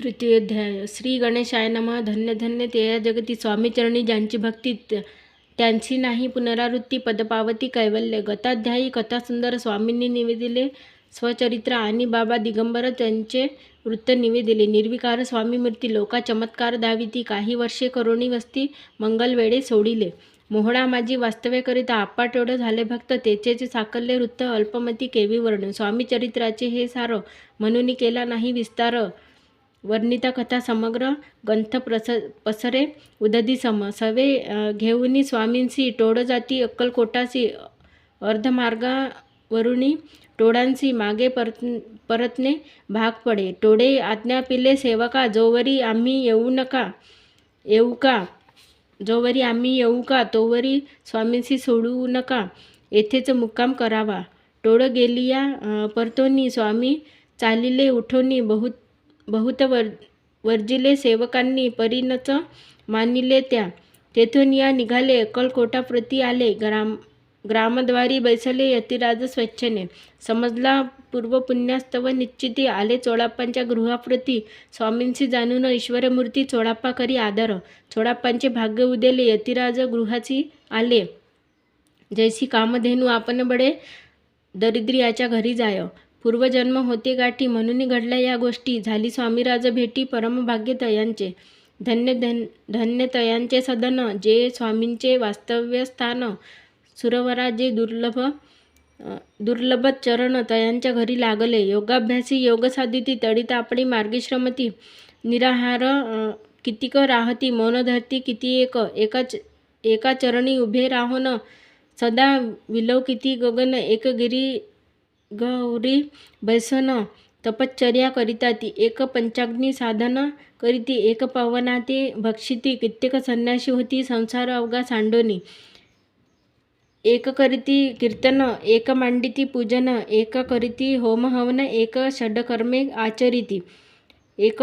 तृतीय अध्याय. श्री गणेशाय नमः. धन्य धन्य ते या जगती स्वामीचरणी ज्यांची भक्ती त्यांची नाही पुनरावृत्ती पदपावती कैवल्य. गताध्यायी कथा सुंदर स्वामींनी निवेदिले स्वचरित्र आणि बाबा दिगंबर त्यांचे वृत्त निवेदिले. निर्विकार स्वामी मूर्ती लोका चमत्कार दाविती. काही वर्षे करोणी वस्ती मंगल वेळे सोडिले. मोहळा माझी वास्तव्य करिता आपाटोड झाले भक्त तेचेचे साकल्य वृत्त अल्पमती केवी वर्ण. स्वामी चरित्राचे हे सार म्हणून केला नाही विस्तार. वर्णिता कथा समग्र ग्रंथ पसरे उदधी सम. सवे घेऊनी स्वामींसी टोळ जाती अक्कलकोटासी. अर्धमार्गावरुणी टोळांसी मागे परतणे भाग पडे. टोळे आज्ञा पिले सेवका जोवरी आम्ही येऊ का तोवरी स्वामींसी सोडू नका. येथेच मुक्काम करावा. टोळ गेलिया परतोनी स्वामी चालिले उठोनी. बहुत वर्जिले सेवकांनी परीनच मानिले त्या. तेथून या निघाले अक्कलकोटाप्रती आले. ग्रामद्वारी बैसले यतिराज स्वच्छने. समजला पूर्वपुण्यास्तव निश्चिती. आले चोळाप्पांच्या गृहाप्रती स्वामींशी जाणून ईश्वरमूर्ती. चोळाप्पा करी आदर. चोळाप्पांचे भाग्य उदेले यतिराज गृहाची आले. जैसी कामधेनू आपण बडे दरिद्री याच्या घरी जाय. पूर्वजन्म होते गाठी म्हणून घडल्या या गोष्टी. झाली स्वामीराज भेटी परमभाग्य तयांचे. धन्य तयांचे सदन जे स्वामींचे वास्तव्यस्थान. सुरवरा जे दुर्लभ चरण तयांच्या घरी लागले. योगाभ्यासी योग साधिती तडित आपणी मार्गी श्रमती. निराहार कितीक राहती मौन धरती किती एका चरणी उभे राहोन. सदा विलव किती गगन एक गौरी बैसन. तपश्चर्या करिता ती एक पंचाग्नी साधन करीती. एक पवनाते भक्षिती कित्येक संन्यासी होती संसार अवघा सांडोनी. एक करीती कीर्तन एक मांडिती पूजन. एक करीती होम हवन एक षडकर्मे आचरिती. एक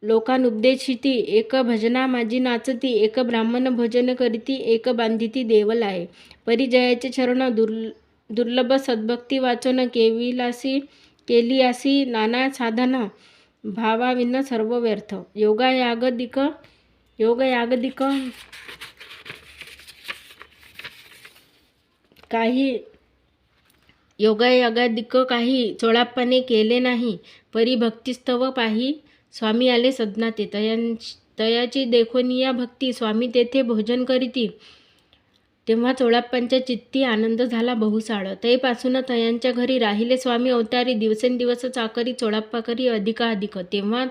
लोकानुपदेशिती. एक भजना माझी नाचती. एक ब्राह्मण भोजन करीती. एक बांधिती देवलाय. परिजयाचे चरण दुर्लभ सद्भक्ती वाचन. केलियासी नाना साधन भावाविन सर्व व्यर्थ. योगायागदिक काही चोळाप्पाने केले नाही. परी भक्तिस्तव पाही स्वामी आले सदनाते. तयाची देखोनिया भक्ती स्वामी तेथे भोजन करीती. तेव्हा चोळाप्पांच्या चित्ती आनंद झाला बहुसाळ. तैपासून तयांच्या घरी राहिले स्वामी अवतारी. दिवसेंदिवस चाकरी चोळाप्पा करी अधिकाधिक. तेव्हा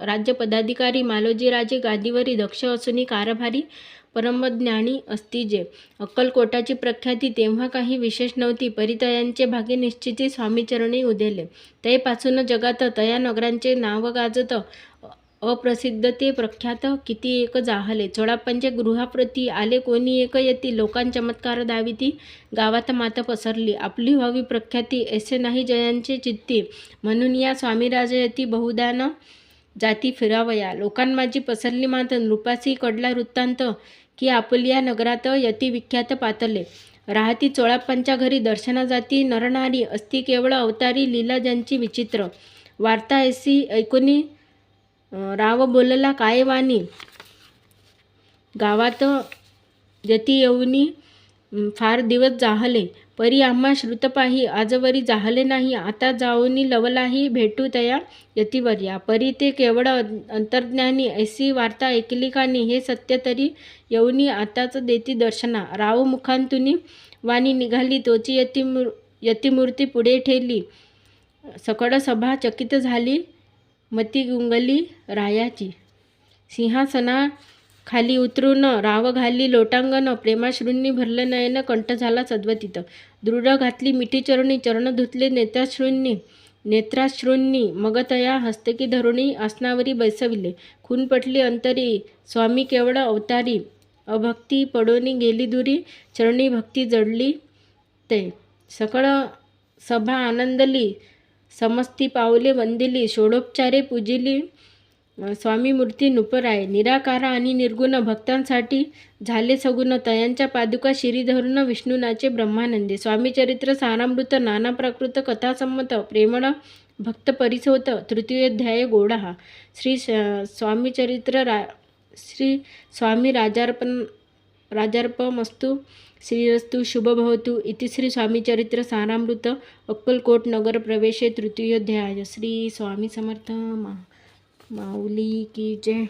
राज्य पदाधिकारी मालोजी राजे गादीवरी. दक्ष असूनी कारभारी परमज्ञानी असती जे. अक्कलकोटाची प्रख्याती तेव्हा काही विशेष नव्हती. परितयांचे भाग्य निश्चिती स्वामीचरणी उदेले. तैपासून जगात तया नगरांचे नाव गाजत. अप्रसिद्ध ते प्रख्यात किती एक जाहले. चोळाप्पांच्या गृहाप्रती आले कोणी एक येती. लोकां चमत्कार दाविती. गावात मात पसरली. आपली व्हावी प्रख्याती ऐसे नाही जयांचे चित्ती. म्हणून या स्वामीराज यती बहुदान जाती फिरावया. लोकांमाजी पसरली मात नृपासी कडला वृत्तांत. की आपुल्या नगरात यती विख्यात पातले. राहती चोळाप्पांच्या घरी दर्शना जाती नरनारी. असती केवळ अवतारी लीला ज्यांची विचित्र. वार्ता ऐसी ऐकुनी राव बोलला काय वाणी. गावात यती येऊनी फार दिवस जाहले. परी आम्हा श्रुतपाही आजवरी जाहले नाही. आता जाऊनी लवलाही भेटू तया यतीवर्या. परी ते केवळ अंतर्ज्ञानी ऐसी वार्ता ऐकली कानी. हे सत्य तरी येऊनी आताच देती दर्शना. राव मुखांतुनी वाणी निघाली तोची यतीमूर्ती पुढे ठेली. सकळ सभा चकित झाली मती गुंगली रायाची. सिंहासना खाली उतरून राव घाली लोटांगण. प्रेमाश्रूंनी भरलं नयन कंठ झाला सद्वतीत. दृढ घातली मिठी चरणी चरण धुतले नेत्राश्रूंनी. मग तया हस्तकी धरुणी आसनावरी बैसविले. खून पटली अंतरी स्वामी केवळ अवतारी. अभक्ती पडोनी गेली दुरी चरणी भक्ती जडली ते. सकळ सभा आनंदली समस्ती पावले वंदिली. षोडोपचारे पूजिली स्वामी मूर्ती नृपराय. निराकारा आणि निर्गुण भक्तांसाठी झाले सगुण. तयांच्या पादुका शिरी धरून विष्णुनाचे ब्रह्मानंदी. स्वामीचरित्र सारामृत नाना प्राकृत कथासंमत. प्रेमळ भक्त परिसोत तृतीयोध्याय गोडा श्री स्वामी राजार्पणमस्तु श्रीरस्तु शुभभवतु इति श्री स्वामीचरित्र सारामृत अक्कलकोट नगर प्रवेशे तृतीयोध्याय. श्री स्वामी समर्थ माऊली की जय.